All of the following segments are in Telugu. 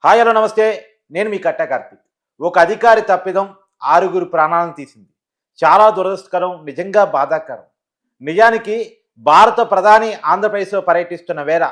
హాయ్ హలో నమస్తే. నేను మీ కట్టా కార్తీక్. ఒక అధికారి తప్పిదం ఆరుగురు ప్రాణాలను తీసింది. చాలా దురదృష్టకరం, నిజంగా బాధాకరం. నిజానికి భారత ప్రధాని ఆంధ్రప్రదేశ్లో పర్యటిస్తున్న వేళ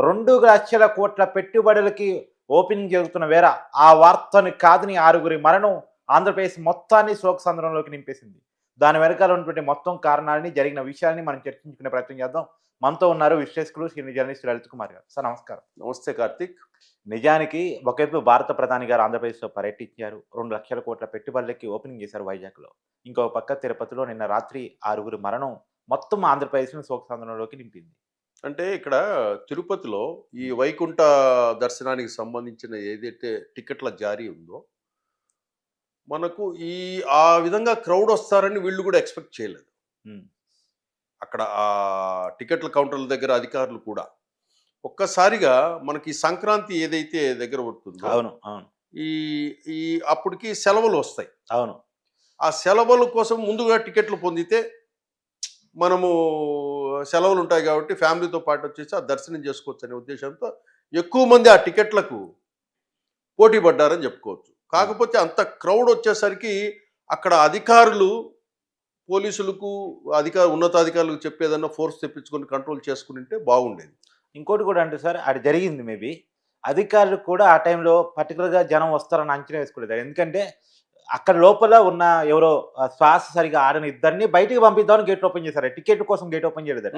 2 లక్షల కోట్ల పెట్టుబడులకి ఓపెనింగ్ జరుగుతున్న వేళ ఆ వార్తను కాదని ఆరుగురి మరణం ఆంధ్రప్రదేశ్ మొత్తాన్ని శోకసంద్రంలోకి నింపేసింది. దాని వెనకాల ఉన్నటువంటి మొత్తం కారణాలని, జరిగిన విషయాన్ని మనం చర్చించుకునే ప్రయత్నం చేద్దాం. మనతో ఉన్నారు విశ్లేషకులు, సీనియర్ జర్నలిస్ట్ లలిత్ కుమార్ గారు. సార్ నమస్కారం. నమస్తే కార్తీక్. నిజానికి ఒకవైపు భారత ప్రధాని గారు ఆంధ్రప్రదేశ్లో పర్యటించారు. 2 లక్షల కోట్ల పెట్టుబడులకి ఓపెనింగ్ చేశారు వైజాగ్లో. ఇంకో పక్క తిరుపతిలో నిన్న రాత్రి ఆరుగురు మరణం మొత్తం ఆంధ్రప్రదేశ్ను శోకసంద్రంలోకి నింపింది. అంటే ఇక్కడ తిరుపతిలో ఈ వైకుంఠ దర్శనానికి సంబంధించిన ఏదైతే టికెట్ల జారీ ఉందో, మనకు ఆ విధంగా క్రౌడ్ వస్తారని వీళ్ళు కూడా ఎక్స్పెక్ట్ చేయలేదు. ఉమ్, అక్కడ ఆ టికెట్ల కౌంటర్ల దగ్గర అధికారులు కూడా ఒక్కసారిగా మనకి సంక్రాంతి ఏదైతే దగ్గర పడుతుందో, అవును అవును ఈ ఈ అప్పటికి సెలవులు వస్తాయి. అవును ఆ సెలవుల కోసం ముందుగా టికెట్లు పొందితే మనము సెలవులు ఉంటాయి కాబట్టి ఫ్యామిలీతో పాటు వచ్చేసి ఆ దర్శనం చేసుకోవచ్చు అనే ఉద్దేశంతో ఎక్కువ మంది ఆ టికెట్లకు పోటీ పడ్డారని చెప్పుకోవచ్చు. కాకపోతే అంత క్రౌడ్ వచ్చేసరికి అక్కడ అధికారులు పోలీసులకు ఉన్నతాధికారులకు చెప్పేదన్నా ఫోర్స్ తెప్పించుకొని కంట్రోల్ చేసుకుని ఉంటే బాగుండేది. ఇంకోటి కూడా అంటే సార్ అది జరిగింది. మేబీ అధికారులు కూడా ఆ టైంలో పర్టికులర్గా జనం వస్తారని అంచనా వేసుకోలేదు. ఎందుకంటే అక్కడ లోపల ఉన్న ఎవరో శ్వాస సరిగా ఆడని ఇద్దరిని బయటికి పంపిద్దామని గేట్ ఓపెన్ చేశారు. టికెట్ కోసం గేట్ ఓపెన్ చేయలేదు.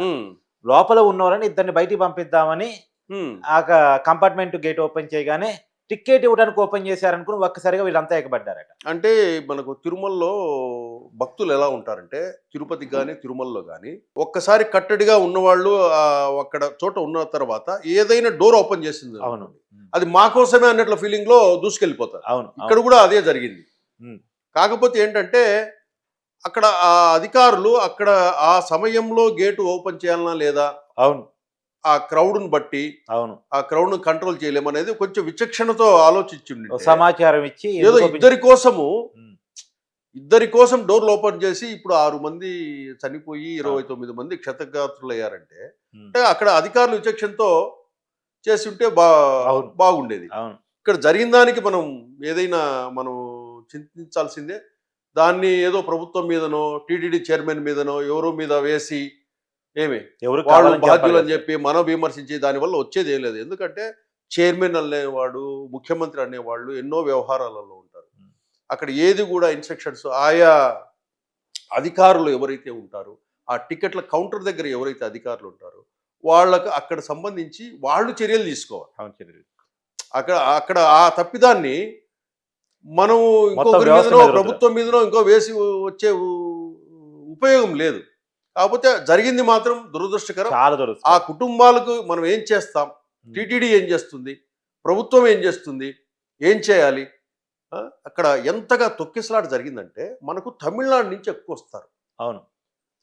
లోపల ఉన్నవారని ఇద్దరిని బయటికి పంపిద్దామని ఆ కంపార్ట్మెంట్ గేట్ ఓపెన్ చేయగానే టికెట్ ఇవ్వడానికి ఓపెన్ చేశారనుకుని ఒక్కసారిగా వీళ్ళంతా ఎగబడ్డారట. అంటే మనకు తిరుమలలో భక్తులు ఎలా ఉంటారంటే, తిరుపతికి కానీ తిరుమలలో కానీ ఒక్కసారి కట్టడిగా ఉన్నవాళ్ళు అక్కడ చోట ఉన్న తర్వాత ఏదైనా డోర్ ఓపెన్ చేసింది అవును, అది మా కోసమే అన్నట్ల ఫీలింగ్ లో దూసుకెళ్ళిపోతారు. అవును, ఇక్కడ కూడా అదే జరిగింది. కాకపోతే ఏంటంటే అక్కడ ఆ అధికారులు అక్కడ ఆ సమయంలో గేటు ఓపెన్ చేయాలన్నా లేదా, అవును ఆ క్రౌడ్ను బట్టి అవును ఆ క్రౌడ్ను కంట్రోల్ చేయలేమనేది కొంచెం విచక్షణతో ఆలోచించింది. సమాచారం ఇచ్చి ఏదో ఇద్దరి కోసం డోర్లు ఓపెన్ చేసి ఇప్పుడు 6 మంది చనిపోయి 29 మంది క్షతగాత్రులు అయ్యారంటే, అంటే అక్కడ అధికారులు విచక్షణతో చేసి ఉంటే బాగుండేది. ఇక్కడ జరిగిన దానికి మనం చింతించాల్సిందే. దాన్ని ఏదో ప్రభుత్వం మీదనో టీటీడీ చైర్మన్ మీదనో ఎవరో మీద వేసి వాళ్ళు బాధ్యులు అని చెప్పి మనం విమర్శించి దానివల్ల వచ్చేది ఏం లేదు. ఎందుకంటే చైర్మన్ అనేవాడు, ముఖ్యమంత్రి అనేవాళ్ళు ఎన్నో వ్యవహారాలలో ఉంటారు. అక్కడ ఏది కూడా ఇన్స్ట్రక్షన్స్ ఆయా అధికారులు ఎవరైతే ఉంటారో, ఆ టికెట్ల కౌంటర్ దగ్గర ఎవరైతే అధికారులు ఉంటారో వాళ్ళకు అక్కడ సంబంధించి వాళ్ళు చర్యలు తీసుకోవాలి. అక్కడ ఆ తప్పిదాన్ని మనం ఇంకొకరి మీదనో ప్రభుత్వం మీదనో ఇంకో వేసి వచ్చే ఉపయోగం లేదు. కాకపోతే జరిగింది మాత్రం దురదృష్టకరం. ఆ కుటుంబాలకు మనం ఏం చేస్తాం, టీటీడీ ఏం చేస్తుంది, ప్రభుత్వం ఏం చేస్తుంది, ఏం చేయాలి? అక్కడ ఎంతగా తొక్కిసలాట జరిగిందంటే మనకు తమిళనాడు నుంచి ఎక్కువ వస్తారు. అవును,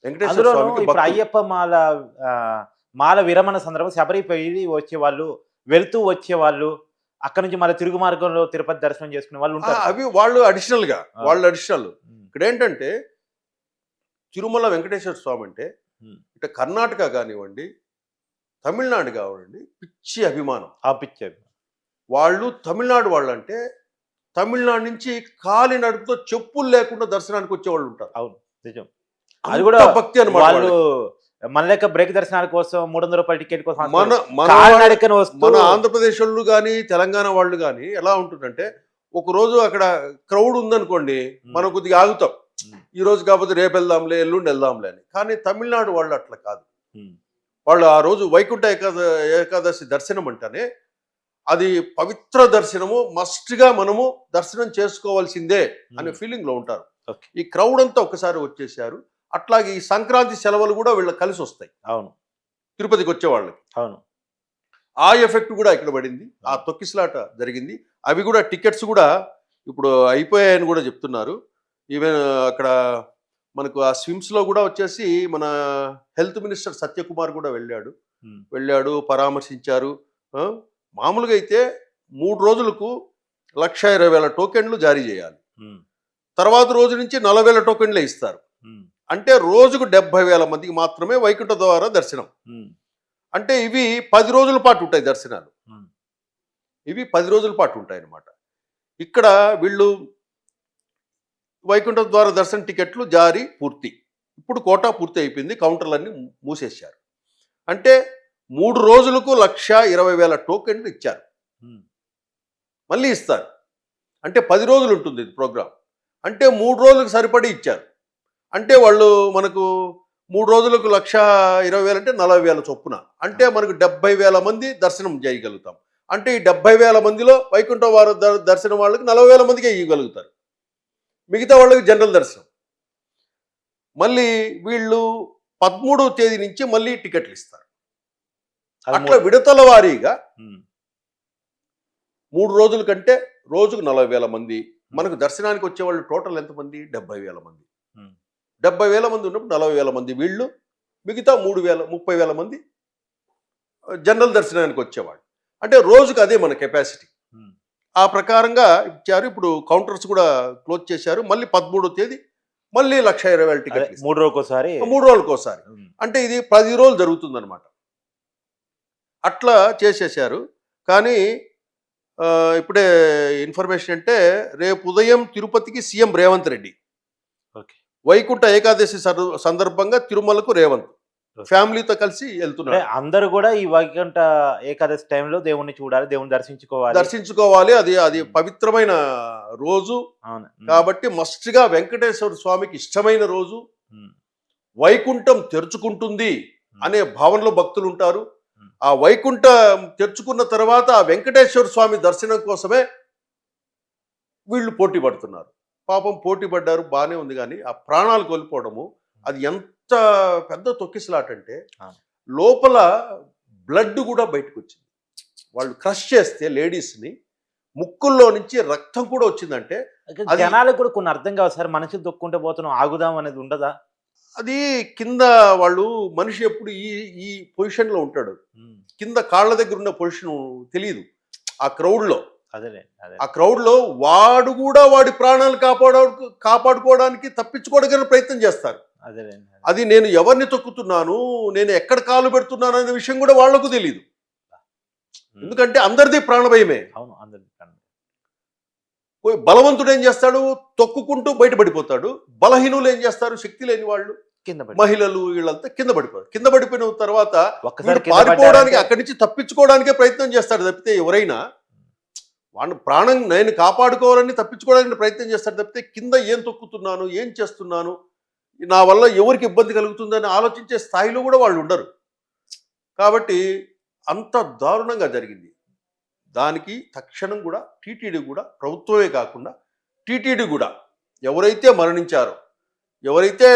వెంకటేశ్వర స్వామికి అయ్యప్ప మాల విరమణ సందర్భంగా శబరిపల్లి వచ్చేవాళ్ళు, వెళ్తూ వచ్చేవాళ్ళు, అక్కడ నుంచి మళ్ళీ తిరుగు మార్గంలో తిరుపతి దర్శనం చేసుకునే వాళ్ళు ఉంటారు. అవి వాళ్ళు అడిషనల్. ఇక్కడ ఏంటంటే తిరుమల వెంకటేశ్వర స్వామి అంటే ఇటు కర్ణాటక కానివ్వండి, తమిళనాడు కానివ్వండి, పిచ్చి అభిమానం. వాళ్ళు తమిళనాడు వాళ్ళు అంటే తమిళనాడు నుంచి కాలి నడుపుతో చెప్పులు లేకుండా దర్శనానికి వచ్చేవాళ్ళు ఉంటారు. అవును, నిజం. అది కూడా భక్తి అన్నమాట. వాళ్ళు మన బ్రేక్ దర్శనాల కోసం 300 రూపాయల టికెట్ కోసం మన ఆంధ్రప్రదేశ్ వాళ్ళు కానీ తెలంగాణ వాళ్ళు కానీ ఎలా ఉంటుందంటే, ఒక రోజు అక్కడ క్రౌడ్ ఉందనుకోండి, మనం కొద్దిగా ఆగుతాం, ఈ రోజు కాకపోతే రేపు వెళ్దాంలే, ఎల్లుండి వెళ్దాంలే అని. కానీ తమిళనాడు వాళ్ళు అట్లా కాదు. వాళ్ళు ఆ రోజు వైకుంఠ ఏకాదశి దర్శనం అంటేనే అది పవిత్ర దర్శనము, మస్ట్గా మనము దర్శనం చేసుకోవాల్సిందే అనే ఫీలింగ్ లో ఉంటారు. ఈ క్రౌడ్ అంతా ఒకసారి వచ్చేసారు. అట్లాగే ఈ సంక్రాంతి సెలవులు కూడా వీళ్ళకి కలిసి వస్తాయి. అవును, తిరుపతికి వచ్చే వాళ్ళకి. అవును, ఆ ఎఫెక్ట్ కూడా ఇక్కడ పడింది. ఆ తొక్కిసలాట జరిగింది. అవి కూడా టికెట్స్ కూడా ఇప్పుడు అయిపోయాయని కూడా చెప్తున్నారు. ఈవెన్ అక్కడ మనకు ఆ స్విమ్స్లో కూడా వచ్చేసి మన హెల్త్ మినిస్టర్ సత్యకుమార్ కూడా వెళ్ళాడు, పరామర్శించారు. మామూలుగా అయితే 3 రోజులకు 1,20,000 టోకెన్లు జారీ చేయాలి. తర్వాత రోజు నుంచి 40,000 టోకెన్లే ఇస్తారు. అంటే రోజుకు 70,000 మందికి మాత్రమే వైకుంఠ ద్వారా దర్శనం. అంటే ఇవి 10 రోజుల పాటు ఉంటాయి దర్శనాలు. ఇవి 10 రోజుల పాటు ఉంటాయన్నమాట. ఇక్కడ వీళ్ళు వైకుంఠ ద్వార దర్శన టికెట్లు జారీ పూర్తి. ఇప్పుడు కోటా పూర్తి అయిపోయింది. కౌంటర్లన్నీ మూసేశారు. అంటే 3 రోజులకు 1,20,000 టోకెన్లు ఇచ్చారు. మళ్ళీ ఇస్తారు. అంటే 10 రోజులు ఉంటుంది ఇది ప్రోగ్రాం. అంటే 3 రోజులకు సరిపడి ఇచ్చారు. అంటే వాళ్ళు మనకు 3 రోజులకు 1,20,000 అంటే 40,000 చొప్పున. అంటే మనకు 70,000 మంది దర్శనం చేయగలుగుతాం. అంటే ఈ 70,000 మందిలో వైకుంఠ వార దర్శనం వాళ్ళకి 40,000 మందికే ఇవ్వగలుగుతారు. మిగతా వాళ్ళకి జనరల్ దర్శనం. మళ్ళీ వీళ్ళు 13వ తేదీ నుంచి మళ్ళీ టికెట్లు ఇస్తారు. అట్లా విడతల వారీగా 3 రోజుల కంటే రోజుకు 40,000 మంది. మనకు దర్శనానికి వచ్చేవాళ్ళు టోటల్ ఎంతమంది? 70,000 మంది. 70,000 మంది ఉన్నప్పుడు 40,000 మంది వీళ్ళు, మిగతా 30,000 మంది జనరల్ దర్శనానికి వచ్చేవాళ్ళు. అంటే రోజుకు అదే మన కెపాసిటీ. ఆ ప్రకారంగా ఇచ్చారు. ఇప్పుడు కౌంటర్స్ కూడా క్లోజ్ చేశారు. మళ్ళీ 13వ తేదీ మళ్ళీ 1,20,000 టికెట్లు 3 రోజులకోసారి. 3 రోజులకోసారి. అంటే ఇది 10 రోజులు జరుగుతుందన్నమాట. అట్లా చేసేసారు. కానీ ఇప్పుడే ఇన్ఫర్మేషన్ అంటే రేపు ఉదయం తిరుపతికి సీఎం రేవంత్ రెడ్డి, వైకుంఠ ఏకాదశి సందర్భంగా తిరుమలకు రేవంత్ ఫ్యామిలీతో కలిసి వెళ్తున్నారు. అందరూ కూడా ఈ వైకుంఠ ఏకాదశి టైంలో దేవుణ్ణి చూడాలి, దేవుని దర్శించుకోవాలి. అది పవిత్రమైన రోజు కాబట్టి మస్ట్ గా వెంకటేశ్వర స్వామికి ఇష్టమైన రోజు. వైకుంఠం తెరుచుకుంటుంది అనే భావనలో భక్తులు ఉంటారు. ఆ వైకుంఠం తెరుచుకున్న తర్వాత ఆ వెంకటేశ్వర స్వామి దర్శనం కోసమే వీళ్ళు పోటీ పడుతున్నారు. పాపం పోటీ పడ్డారు, బాగానే ఉంది. కానీ ఆ ప్రాణాలు కోల్పోవడము అది ఎంత పెద్ద తొక్కిసలాట అంటే లోపల బ్లడ్ కూడా బయటకు వచ్చింది. వాళ్ళు క్రష్ చేస్తే లేడీస్ని ముక్కుల్లో నుంచి రక్తం కూడా వచ్చిందంటే జనాలకు కూడా కొన్ని అర్థం కాదు సార్. మనిషి దొక్కుంటే పోతున్నాం, ఆగుదాం అనేది ఉండదా? అది కింద వాళ్ళు మనిషి ఎప్పుడు ఈ పొజిషన్లో ఉంటాడు. కింద కాళ్ళ దగ్గర ఉన్న పొజిషన్ తెలియదు ఆ క్రౌడ్లో. ఆ క్రౌడ్లో వాడు కూడా వాడి ప్రాణాలు కాపాడుకోవడానికి తప్పించుకోవడానికి ప్రయత్నం చేస్తారు. అది నేను ఎవరిని తొక్కుతున్నాను, నేను ఎక్కడ కాలు పెడుతున్నాను అనే విషయం కూడా వాళ్లకు తెలియదు. ఎందుకంటే అందరిది ప్రాణభయమే. బలవంతుడు ఏం చేస్తాడు? తొక్కుకుంటూ బయటపడిపోతాడు. బలహీనులు ఏం చేస్తారు? శక్తి లేని వాళ్ళు, మహిళలు, వీళ్ళంతా కింద పడిపోతారు. కింద పడిపోయిన తర్వాత పారిపోవడానికి, అక్కడి నుంచి తప్పించుకోవడానికే ప్రయత్నం చేస్తాడు తప్పితే ఎవరైనా వాడిని ప్రాణం నేను కాపాడుకోవాలని తప్పించుకోవడానికి ప్రయత్నం చేస్తాడు తప్పితే కింద ఏం తొక్కుతున్నాను, ఏం చేస్తున్నాను, నా వల్ల ఎవరికి ఇబ్బంది కలుగుతుందని ఆలోచించే స్థాయిలో కూడా వాళ్ళు ఉండరు. కాబట్టి అంత దారుణంగా జరిగింది. దానికి తక్షణం కూడా టీటీడీ కూడా, ప్రభుత్వమే కాకుండా టీటీడీ కూడా ఎవరైతే మరణించారో, ఎవరైతే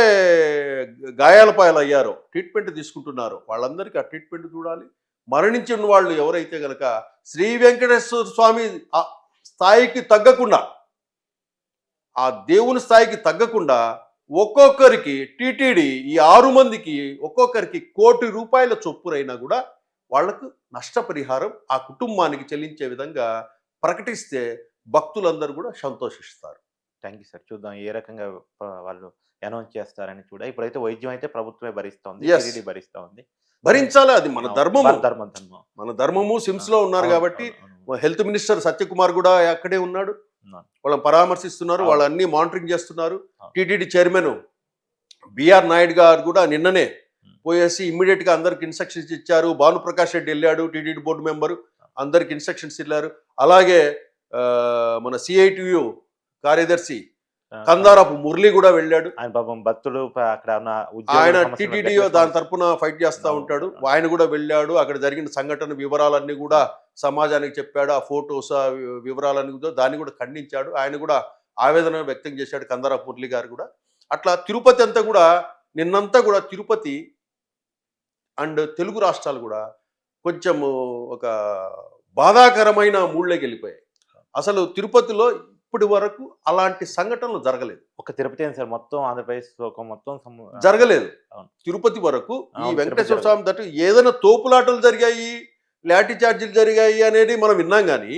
గాయాల పాయలు అయ్యారో, ట్రీట్మెంట్ తీసుకుంటున్నారో వాళ్ళందరికీ ఆ ట్రీట్మెంట్ చూడాలి. మరణించిన వాళ్ళు ఎవరైతే గనక శ్రీ వెంకటేశ్వర స్వామి స్థాయికి తగ్గకుండా, ఆ దేవుని స్థాయికి తగ్గకుండా ఒక్కొక్కరికి టీటీడీ ఈ 6 మందికి ఒక్కొక్కరికి ₹1,00,00,000 చొప్పునైనా కూడా వాళ్లకు నష్టపరిహారం ఆ కుటుంబానికి చెల్లించే విధంగా ప్రకటిస్తే భక్తులందరూ కూడా సంతోషిస్తారు. Thank you sir. చూద్దాం ఏ రకంగా వాళ్ళు అనౌన్స్ చేస్తారని చూడ. ఇప్పుడైతే వైద్యం అయితే ప్రభుత్వమే భరిస్తోంది, టీటీడీ భరిస్తోంది. భరించాలి, అది మన ధర్మము. మన ధర్మము. సిమ్స్ లో ఉన్నారు కాబట్టి హెల్త్ మినిస్టర్ సత్యకుమార్ కూడా అక్కడే ఉన్నాడు. వాళ్ళని పరామర్శిస్తున్నారు, వాళ్ళు అన్ని మానిటరింగ్ చేస్తున్నారు. టీటీడీ చైర్మన్ బిఆర్ నాయుడు గారు కూడా నిన్ననే పోయేసి ఇమ్మీడియట్ గా అందరికి ఇన్స్ట్రక్షన్స్ ఇచ్చారు. భానుప్రకాష్ రెడ్డి వెళ్ళాడు, టీటీడీ బోర్డు మెంబరు, అందరికి ఇన్స్ట్రక్షన్స్ ఇచ్చారు. అలాగే మన సిఐటియు కార్యదర్శి కందారపు మురళి కూడా వెళ్ళాడు. ఆయన పాపం భక్తులు అక్కడ ఆయన టీటీడీ దాని తరపున ఫైట్ చేస్తూ ఉంటాడు. ఆయన కూడా వెళ్ళాడు. అక్కడ జరిగిన సంఘటన వివరాలన్నీ కూడా సమాజానికి చెప్పాడు. ఆ ఫోటోస్ వివరాలన్నీ కూడా దాన్ని కూడా ఖండించాడు. ఆయన కూడా ఆవేదన వ్యక్తం చేశాడు, కందారపు మురళి గారు కూడా. అట్లా తిరుపతి అంతా కూడా నిన్నంతా కూడా తిరుపతి అండ్ తెలుగు రాష్ట్రాలు కూడా కొంచెం ఒక బాధాకరమైన మూడ్లోకి వెళ్ళిపోయాయి. అసలు తిరుపతిలో ఇప్పటి వరకు అలాంటి సంఘటనలు జరగలేదు. ఒక తిరుపతి సార్, మొత్తం ఆంధ్రప్రదేశ్ మొత్తం జరగలేదు. తిరుపతి వరకు ఈ వెంకటేశ్వర స్వామి తట్టు ఏదైనా తోపులాటలు జరిగాయి, లాఠీ చార్జీలు జరిగాయి అనేది మనం విన్నాం. కానీ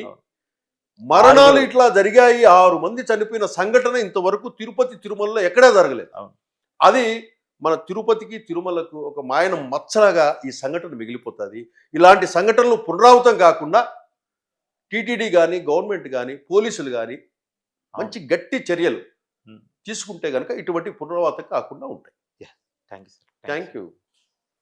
మరణాలు ఇట్లా జరిగాయి, 6 మంది చనిపోయిన సంఘటన ఇంతవరకు తిరుపతి తిరుమలలో ఎక్కడా జరగలేదు. అది మన తిరుపతికి తిరుమలకు ఒక మాయన మచ్చలాగా ఈ సంఘటన మిగిలిపోతుంది. ఇలాంటి సంఘటనలు పునరావృతం కాకుండా టీటీడీ కానీ గవర్నమెంట్ కానీ పోలీసులు కానీ మంచి గట్టి చర్యలు Hmm. తీసుకుంటే కనుక ఇటువంటి పునరావృతం కాకుండా ఉంటాయి. Thank you sir. Thank you.